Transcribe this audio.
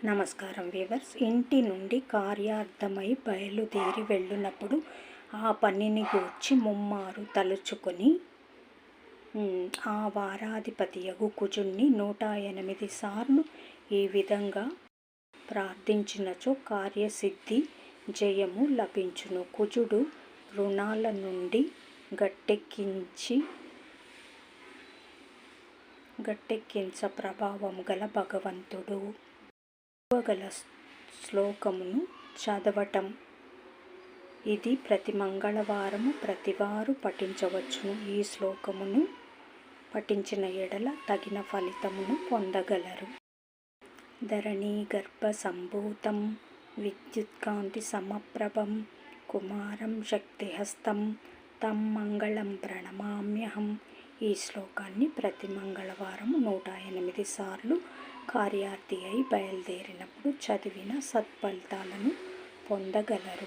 నమస్కారం వీవర్స్. ఇంటి నుండి కార్యార్థమై బయలుదేరి వెళ్ళినప్పుడు ఆ పనిని గూర్చి ముమ్మారు తలుచుకొని ఆ వారాధిపతియగు కుజుణ్ణి 108 సార్లు ఈ విధంగా ప్రార్థించినచో కార్యసిద్ధి జయము లభించును. కుజుడు రుణాల నుండి గట్టెక్కించ ప్రభావము గల భగవంతుడు. గల శ్లోకమును చదవటం. ఇది ప్రతి మంగళవారము ప్రతివారు పఠించవచ్చును. ఈ శ్లోకమును పఠించిన ఎడల తగిన ఫలితమును పొందగలరు. ధరణీ గర్భ సంభూతం విద్యుత్కాంతి సమప్రభం కుమారం శక్తిహస్తం తం మంగళం ప్రణమామ్యహం. ఈ శ్లోకాన్ని ప్రతి మంగళవారం 108 సార్లు కార్యార్థి అయి బయలుదేరినప్పుడు చదివిన సత్ఫలితాలను పొందగలరు.